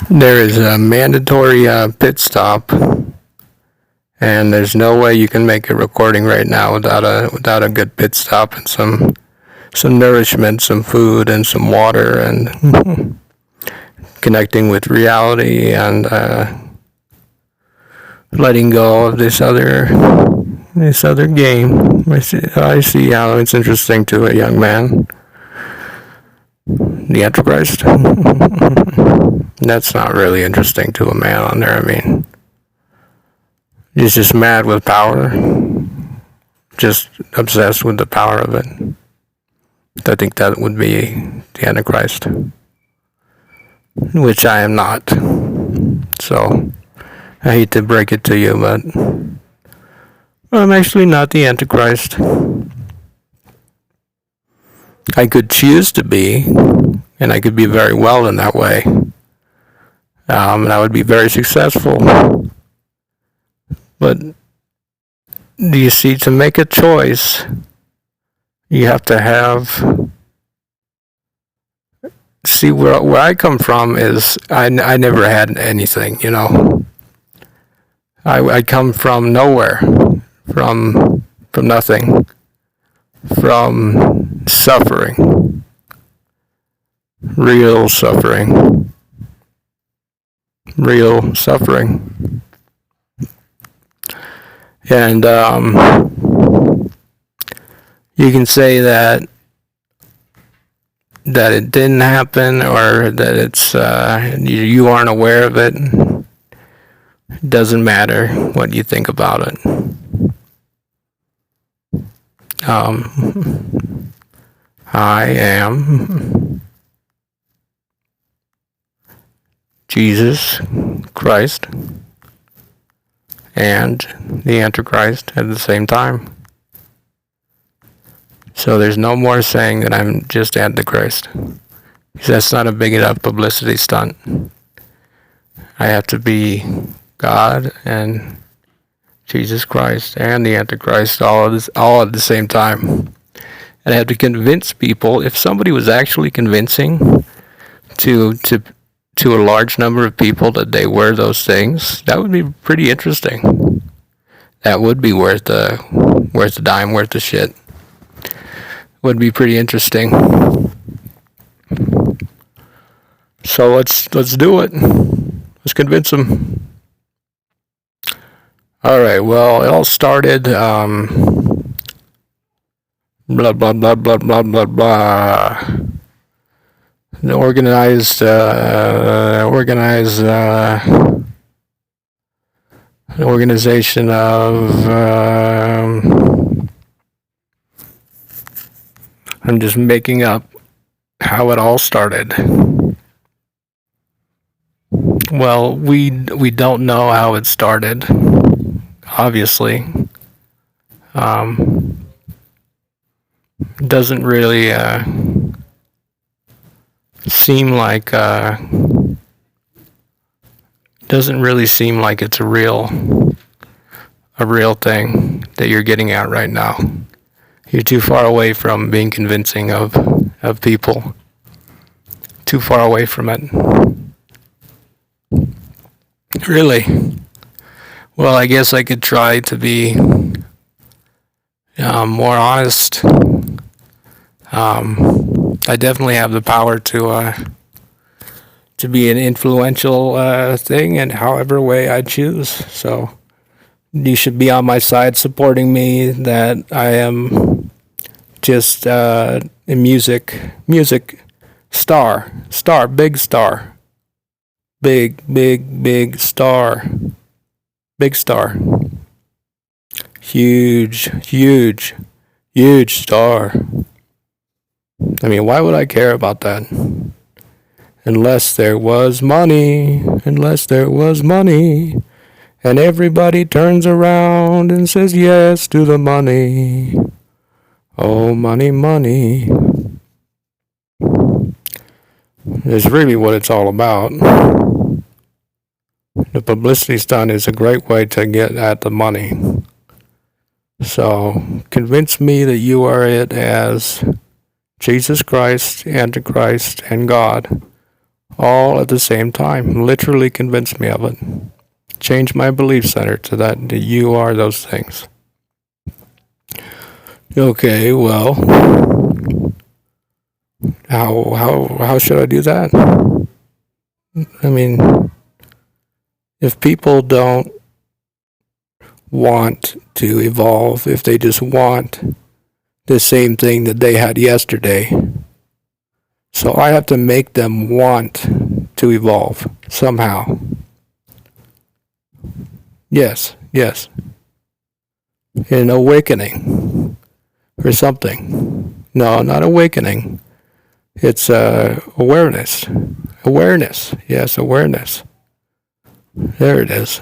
There is a mandatory pit stop, and there's no way you can make a recording right now without a good pit stop and some nourishment, some food, and some water, and connecting with reality, and letting go of this other game. I see how it's interesting to a young man. The Antichrist. That's not really interesting to a man on there. I mean, he's just mad with power, just obsessed with the power of it. I think that would be the Antichrist, which I am not. So, I hate to break it to you, but I'm actually not the Antichrist. I could choose to be, and I could be very well in that way. And I would be very successful. But do you see, to make a choice, you have to have. See, where I come from is I never had anything, I come from nowhere, from nothing, from suffering, real suffering, real suffering. And you can say that it didn't happen, or that it's you aren't aware of it. It doesn't matter what you think about it. I am Jesus Christ and the Antichrist at the same time. So there's no more saying that I'm just Antichrist, because that's not a big enough publicity stunt. I have to be God and Jesus Christ and the Antichrist all at the same time. And I have to convince people. If somebody was actually convincing to a large number of people that they were those things, that would be pretty interesting. That would be worth the dime, worth the shit. Would be pretty interesting. So let's do it. Let's convince them. All right. Well, it all started. Blah blah blah blah blah blah blah. An organized an organization of. I'm just making up how it all started. Well, we don't know how it started, obviously. Doesn't really seem like it's a real thing that you're getting at right now. You're too far away from being convincing of people. Too far away from it. Really? Well, I guess I could try to be more honest. I definitely have the power to be an influential thing in however way I choose. So you should be on my side, supporting me, that I am just a music star, big star, big star, big star, huge star. I mean, why would I care about that? Unless there was money, and everybody turns around and says yes to the money. Oh, money. Is really what it's all about. The publicity stunt is a great way to get at the money. So, convince me that you are it as Jesus Christ, Antichrist, and God, all at the same time. Literally convince me of it. Change my belief center to that you are those things. Okay, well, how should I do that? I mean, if people don't want to evolve, if they just want the same thing that they had yesterday, so I have to make them want to evolve somehow. Yes. An awakening or something. No, not awakening. It's awareness. Awareness. Yes, awareness. There it is.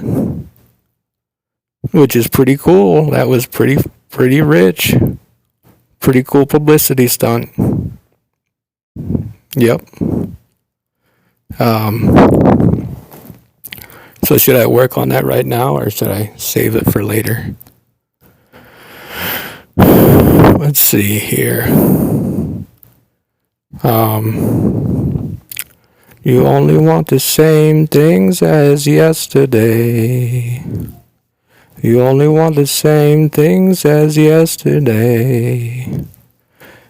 Which is pretty cool. That was pretty rich. Pretty cool publicity stunt. Yep. So should I work on that right now, or should I save it for later? Let's see here. You only want the same things as yesterday. You only want the same things as yesterday.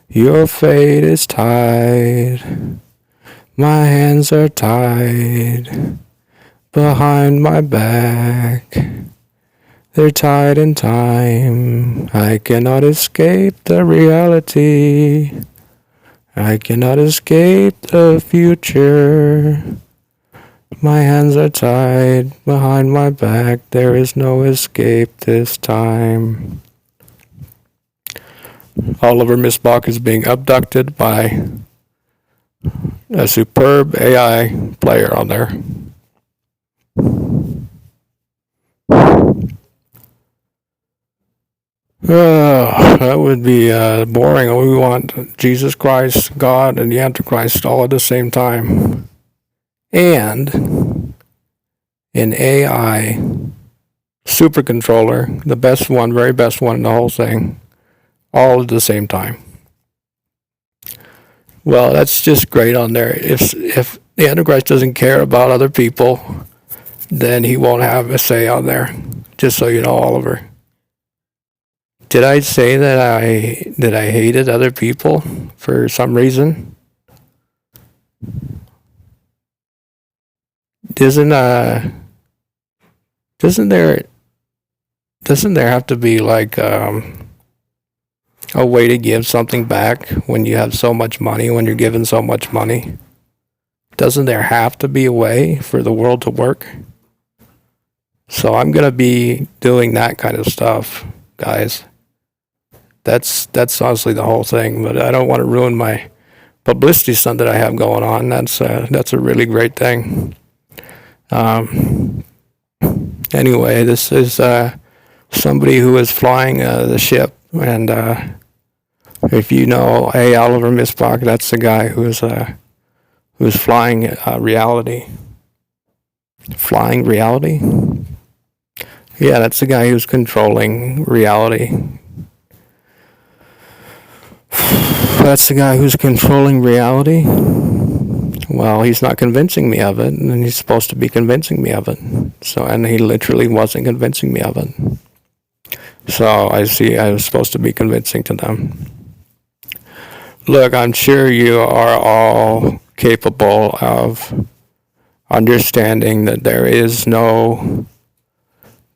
Your fate is tied. My hands are tied behind my back. They're tied in time. I cannot escape the reality. I cannot escape the future. My hands are tied behind my back. There is no escape this time. Oliver Missbach is being abducted by a superb AI player on there. That would be boring. We want Jesus Christ, God, and the Antichrist all at the same time. And an AI supercontroller, the best one, very best one in the whole thing, all at the same time. Well, that's just great on there. If the Antichrist doesn't care about other people, then he won't have a say on there. Just so you know, Oliver. Did I say that I hated other people for some reason? Doesn't there have to be like a way to give something back when you have so much money, when you're given so much money? Doesn't there have to be a way for the world to work? So I'm gonna be doing that kind of stuff, guys. That's honestly the whole thing, but I don't want to ruin my publicity stunt that I have going on. That's a really great thing. Anyway, this is somebody who is flying the ship, and if you know Oliver Missbach, that's the guy who's flying reality. Flying reality? Yeah, that's the guy who's controlling reality. That's the guy who's controlling reality. Well, he's not convincing me of it, and he's supposed to be convincing me of it. So, and he literally wasn't convincing me of it. So I see I was supposed to be convincing to them. Look, I'm sure you are all capable of understanding that there is no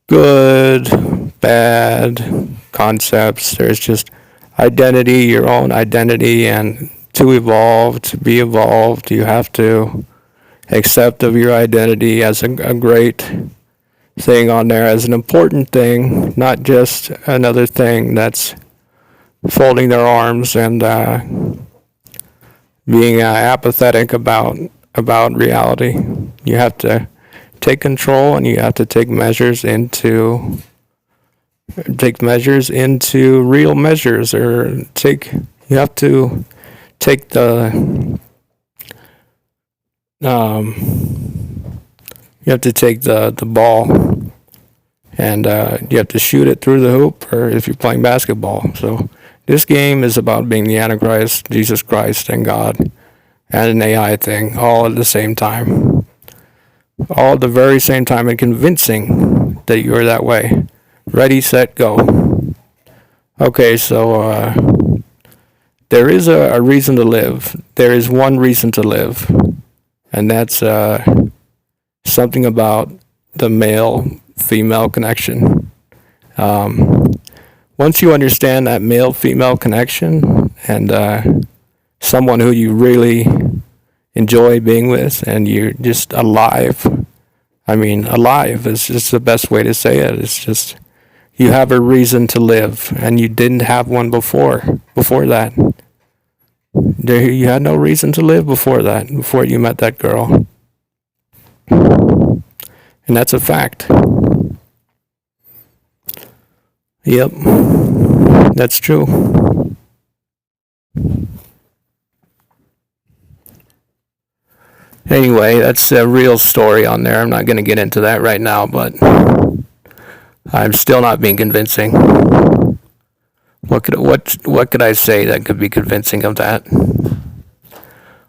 good, bad concepts. There's just identity, your own identity, and to evolve, to be evolved, you have to accept of your identity as a great thing on there, as an important thing, not just another thing that's folding their arms and being apathetic about reality. You have to take control, and you have to take measures into real measures, or you have to take the ball, and you have to shoot it through the hoop, or if you're playing basketball. So this game is about being the Antichrist, Jesus Christ, and God, and an AI thing all at the same time. All at the very same time, and convincing that you're that way. Ready, set, go. Okay, so there is a reason to live. There is one reason to live, and that's something about the male-female connection. Once you understand that male-female connection and someone who you really enjoy being with and you're just alive, I mean, alive is just the best way to say it. It's just you have a reason to live and you didn't have one before that. You had no reason to live before that, before you met that girl. And that's a fact. Yep, that's true. Anyway, that's a real story on there. I'm not going to get into that right now, but I'm still not being convincing. What could I say that could be convincing of that?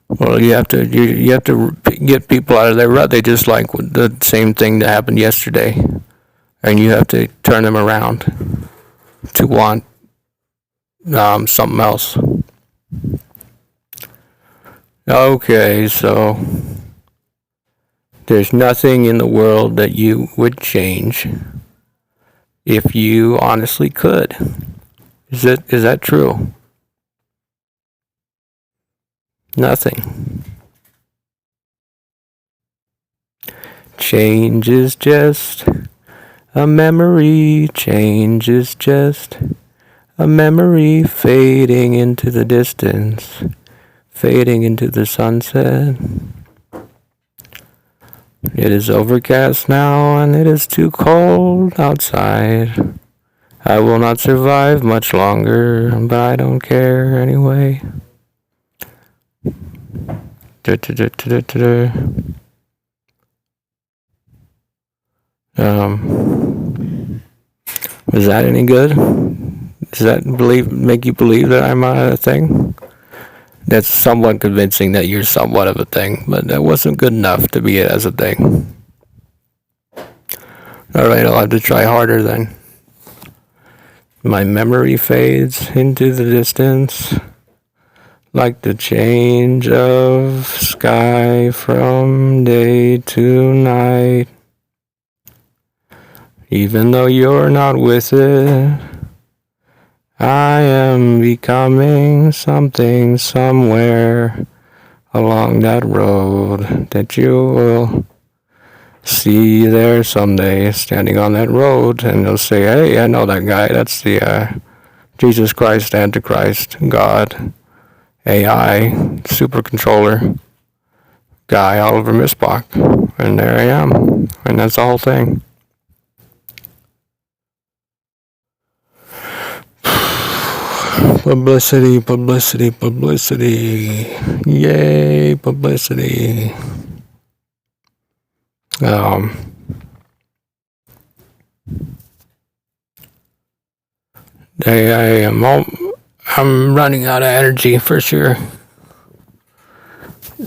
Well, you have to get people out of their rut. They just like the same thing that happened yesterday, and you have to turn them around to want something else. Okay, so there's nothing in the world that you would change if you honestly could. Is that true? Nothing. Change is just a memory. Change is just a memory fading into the distance, fading into the sunset. It is overcast now and it is too cold outside. I will not survive much longer, but I don't care anyway. Was that any good? Does that make you believe that I'm a thing? That's somewhat convincing that you're somewhat of a thing, but that wasn't good enough to be it as a thing. Alright, I'll have to try harder then. My memory fades into the distance, like the change of sky from day to night. Even though you're not with it, I am becoming something somewhere along that road that you will see there someday, standing on that road, and they'll say, hey, I know that guy. That's the Jesus Christ, Antichrist, God, AI, super controller guy, Oliver Misbach. And there I am. And that's the whole thing. Publicity, publicity, publicity. Yay, publicity. I'm running out of energy for sure.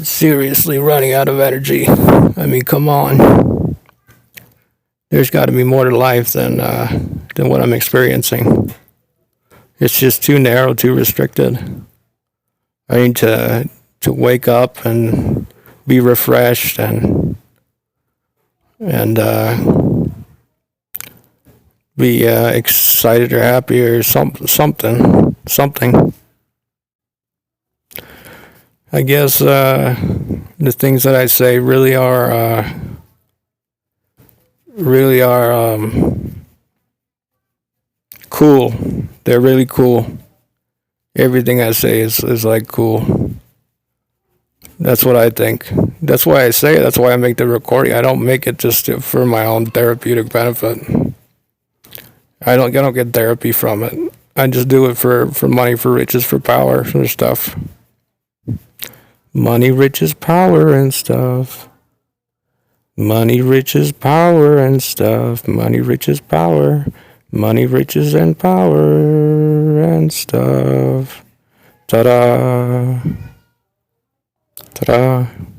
Seriously running out of energy. I mean, come on. There's got to be more to life than what I'm experiencing. It's just too narrow, too restricted. I need to wake up and be refreshed and be excited or happy or something. I guess the things that I say really are cool. They're really cool. Everything I say is like cool. That's what I think. That's why I say it. That's why I make the recording. I don't make it just for my own therapeutic benefit. I don't get therapy from it. I just do it for money, for riches, for power, for stuff. Money, riches, power, and stuff. Money, riches, power, and stuff. Money, riches, power. Money, riches, and power, and stuff. Ta-da! Ta-da.